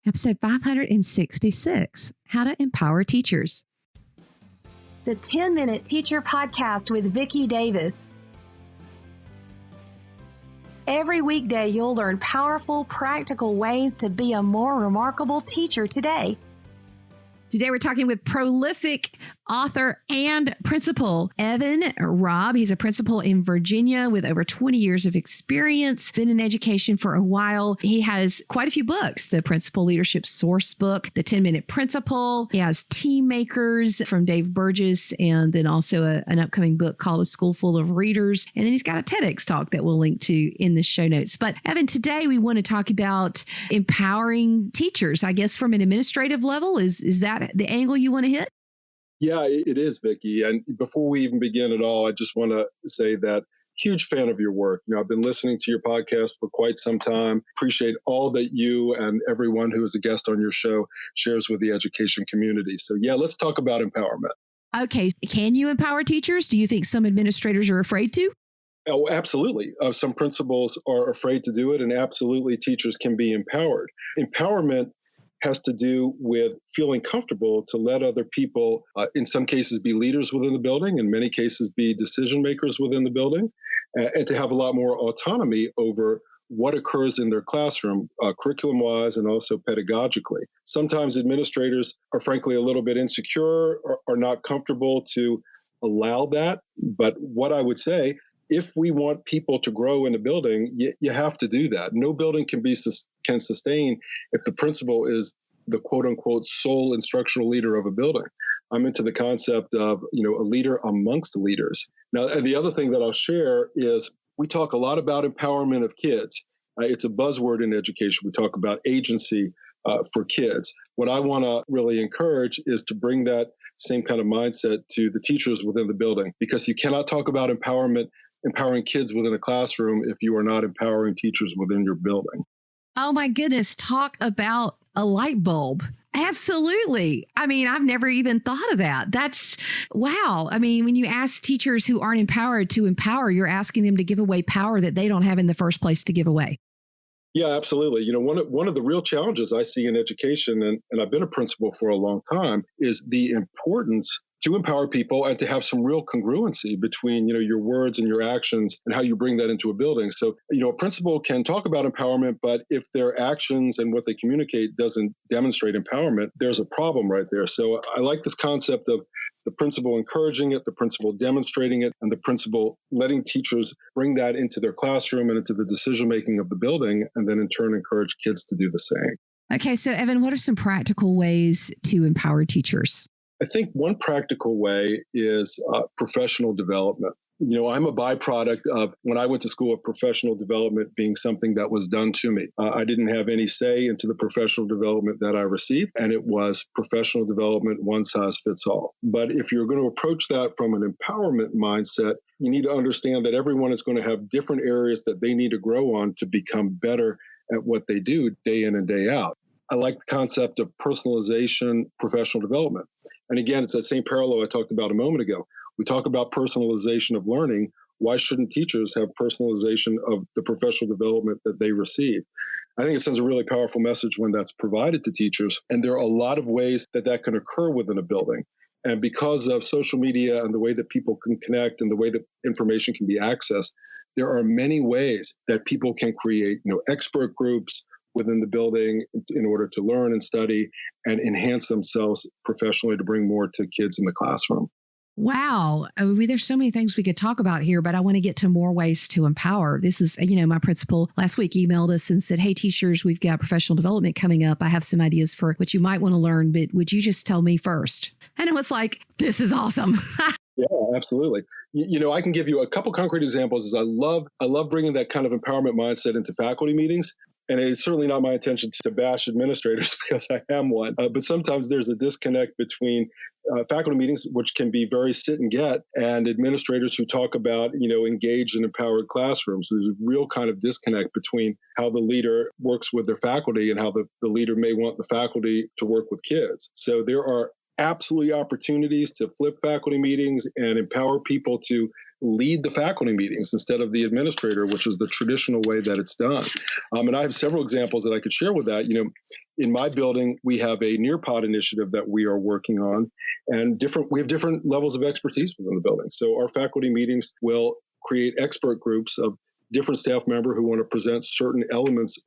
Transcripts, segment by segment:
Episode 566, How to Empower Teachers. The 10-Minute Teacher Podcast with Vicki Davis. Every weekday, you'll learn powerful, practical ways to be a more remarkable teacher today. Today, we're talking with prolific author and principal, Evan Robb. He's a principal in Virginia with over 20 years of experience, been in education for a while. He has quite a few books, the Principal Leadership Sourcebook, the 10-Minute Principal. He has Team Makers from Davis Burgess, and then also an upcoming book called A School Full of Readers. And then he's got a TEDx talk that we'll link to in the show notes. But Evan, today we want to talk about empowering teachers, I guess from an administrative level. Is that the angle you want to hit? Yeah, it is, Vicki. And before we even begin at all, I just want to say that huge fan of your work. I've been listening to your podcast for quite some time. Appreciate all that you and everyone who is a guest on your show shares with the education community. So yeah, let's talk about empowerment. Okay. Can you empower teachers? Do you think some administrators are afraid to? Oh, absolutely. Some principals are afraid to do it, and absolutely teachers can be empowered. Empowerment has to do with feeling comfortable to let other people, in some cases, be leaders within the building, in many cases, be decision makers within the building, and to have a lot more autonomy over what occurs in their classroom, curriculum-wise and also pedagogically. Sometimes administrators are frankly a little bit insecure or are not comfortable to allow that. But what I would say, if we want people to grow in a building, you have to do that. No building can sustain if the principal is the quote unquote sole instructional leader of a building. I'm into the concept of, a leader amongst leaders. Now, and the other thing that I'll share is we talk a lot about empowerment of kids. It's a buzzword in education. We talk about agency for kids. What I want to really encourage is to bring that same kind of mindset to the teachers within the building, because you cannot talk about empowering kids within a classroom if you are not empowering teachers within your building. Oh my goodness, talk about a light bulb. Absolutely. I mean, I've never even thought of that. That's wow. I mean, when you ask teachers who aren't empowered to empower, you're asking them to give away power that they don't have in the first place to give away. Yeah, absolutely. One of the real challenges I see in education, and I've been a principal for a long time, is the importance to empower people and to have some real congruency between, your words and your actions and how you bring that into a building. So, a principal can talk about empowerment, but if their actions and what they communicate doesn't demonstrate empowerment, there's a problem right there. So I like this concept of the principal encouraging it, the principal demonstrating it, and the principal letting teachers bring that into their classroom and into the decision-making of the building, and then in turn encourage kids to do the same. Okay, so Evan, what are some practical ways to empower teachers? I think one practical way is professional development. I'm a byproduct of when I went to school of professional development being something that was done to me. I didn't have any say into the professional development that I received, and it was professional development, one size fits all. But if you're going to approach that from an empowerment mindset, you need to understand that everyone is going to have different areas that they need to grow on to become better at what they do day in and day out. I like the concept of personalization, professional development. And again, it's that same parallel I talked about a moment ago. We talk about personalization of learning. Why shouldn't teachers have personalization of the professional development that they receive? I think it sends a really powerful message when that's provided to teachers. And there are a lot of ways that can occur within a building. And because of social media and the way that people can connect and the way that information can be accessed, there are many ways that people can create, expert groups within the building in order to learn and study and enhance themselves professionally to bring more to kids in the classroom. Wow. There's so many things we could talk about here, but I want to get to more ways to empower. This is, my principal last week emailed us and said, hey, teachers, we've got professional development coming up. I have some ideas for what you might want to learn, but would you just tell me first? And it was like, this is awesome. Yeah, absolutely. I can give you a couple concrete examples. I love bringing that kind of empowerment mindset into faculty meetings. And it's certainly not my intention to bash administrators because I am one. But sometimes there's a disconnect between faculty meetings, which can be very sit and get, and administrators who talk about, engaged and empowered classrooms. There's a real kind of disconnect between how the leader works with their faculty and how the leader may want the faculty to work with kids. So there are absolutely opportunities to flip faculty meetings and empower people to lead the faculty meetings instead of the administrator, which is the traditional way that it's done. And I have several examples that I could share with that. In my building, we have a Nearpod initiative that we are working on, and we have different levels of expertise within the building. So our faculty meetings will create expert groups of different staff members who want to present certain elements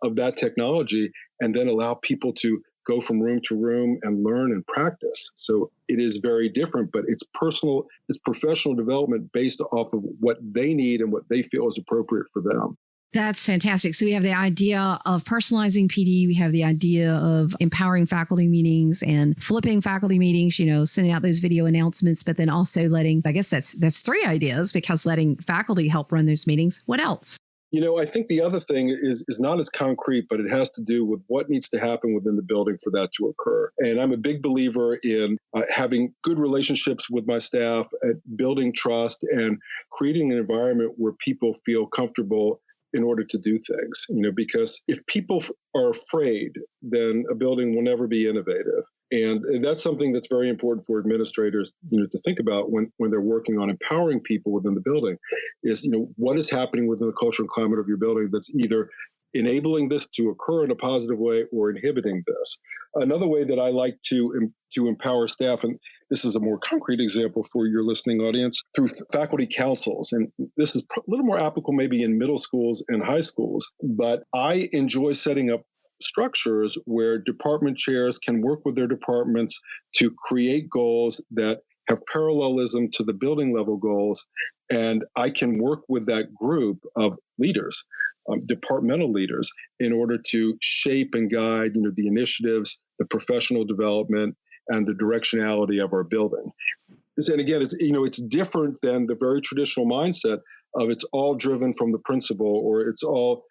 of that technology, and then allow people to go from room to room and learn and practice. So it is very different, but it's professional development based off of what they need and what they feel is appropriate for them. That's fantastic. So we have the idea of personalizing PD. We have the idea of empowering faculty meetings and flipping faculty meetings, sending out those video announcements, but then also I guess that's 3 ideas, because letting faculty help run those meetings. What else? I think the other thing is not as concrete, but it has to do with what needs to happen within the building for that to occur. And I'm a big believer in having good relationships with my staff, building trust, and creating an environment where people feel comfortable in order to do things. Because if people are afraid, then a building will never be innovative. And that's something that's very important for administrators, to think about when they're working on empowering people within the building is, what is happening within the culture and climate of your building that's either enabling this to occur in a positive way or inhibiting this. Another way that I like to empower staff, and this is a more concrete example for your listening audience, through faculty councils. And this is a little more applicable maybe in middle schools and high schools, but I enjoy setting up structures where department chairs can work with their departments to create goals that have parallelism to the building level goals. And I can work with that group of leaders, departmental leaders, in order to shape and guide, the initiatives, the professional development, and the directionality of our building. And again, it's different than the very traditional mindset of it's all driven from the principal, or it's all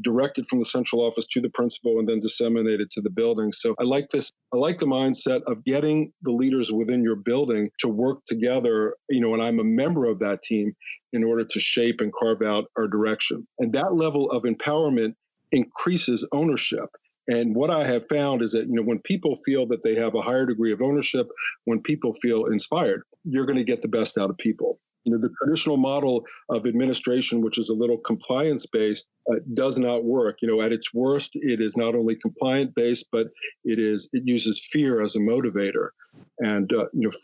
directed from the central office to the principal and then disseminated to the building. So I like this. I like the mindset of getting the leaders within your building to work together, and I'm a member of that team in order to shape and carve out our direction. And that level of empowerment increases ownership. And what I have found is that, when people feel that they have a higher degree of ownership, when people feel inspired, you're going to get the best out of people. The traditional model of administration, which is a little compliance-based, does not work. At its worst, it is not only compliant-based, but it uses fear as a motivator. And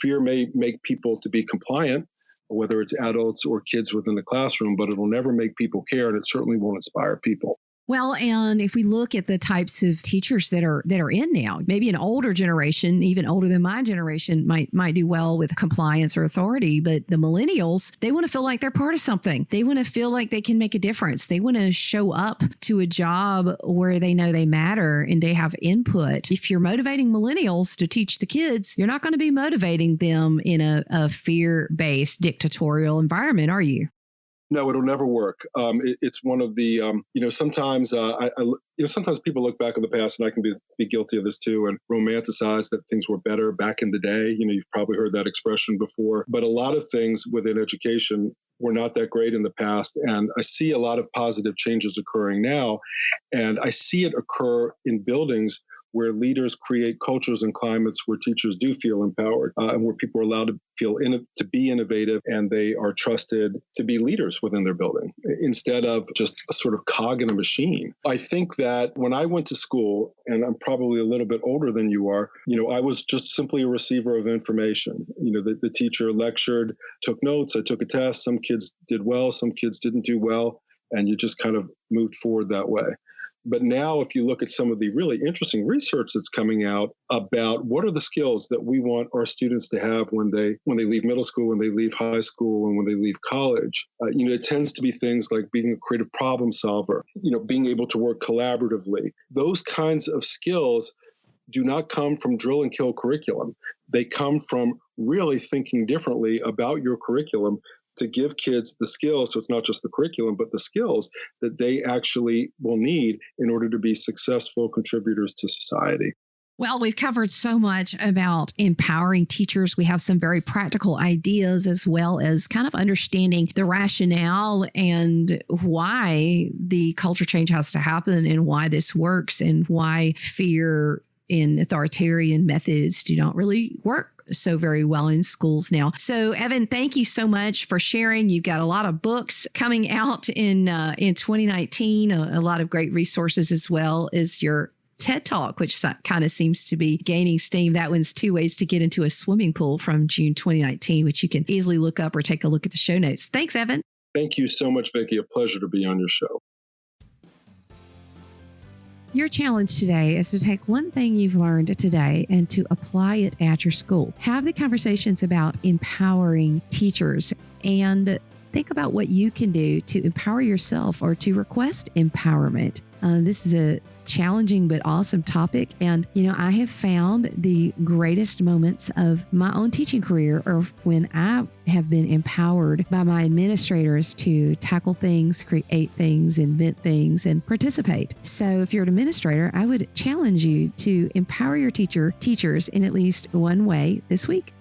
fear may make people to be compliant, whether it's adults or kids within the classroom, but it'll never make people care, and it certainly won't inspire people. Well, and if we look at the types of teachers that are in now, maybe an older generation, even older than my generation, might do well with compliance or authority. But the millennials, they want to feel like they're part of something. They want to feel like they can make a difference. They want to show up to a job where they know they matter and they have input. If you're motivating millennials to teach the kids, you're not going to be motivating them in a fear-based dictatorial environment, are you? No, it'll never work. It's one of the, sometimes sometimes people look back in the past, and I can be guilty of this too, and romanticize that things were better back in the day. You've probably heard that expression before. But a lot of things within education were not that great in the past. And I see a lot of positive changes occurring now. And I see it occur in buildings where leaders create cultures and climates where teachers do feel empowered, and where people are allowed to to be innovative, and they are trusted to be leaders within their building instead of just a sort of cog in a machine. I think that when I went to school, and I'm probably a little bit older than you are, I was just simply a receiver of information. The teacher lectured, took notes, I took a test. Some kids did well, some kids didn't do well, and you just kind of moved forward that way. But now, if you look at some of the really interesting research that's coming out about what are the skills that we want our students to have when they leave middle school, when they leave high school, and when they leave college, it tends to be things like being a creative problem solver, being able to work collaboratively. Those kinds of skills do not come from drill and kill curriculum. They come from really thinking differently about your curriculum to give kids the skills. So it's not just the curriculum, but the skills that they actually will need in order to be successful contributors to society. Well, we've covered so much about empowering teachers. We have some very practical ideas, as well as kind of understanding the rationale and why the culture change has to happen and why this works and why fear and authoritarian methods do not really work so very well in schools now. So, Evan, thank you so much for sharing. You've got a lot of books coming out in 2019, a lot of great resources, as well as your TED Talk, which kind of seems to be gaining steam. That one's 2 ways to get into a swimming pool from June 2019, which you can easily look up or take a look at the show notes. Thanks, Evan. Thank you so much, Vicki. A pleasure to be on your show. Your challenge today is to take one thing you've learned today and to apply it at your school. Have the conversations about empowering teachers and think about what you can do to empower yourself or to request empowerment. This is a challenging but awesome topic. And, I have found the greatest moments of my own teaching career are when I have been empowered by my administrators to tackle things, create things, invent things, and participate. So if you're an administrator, I would challenge you to empower your teachers in at least one way this week.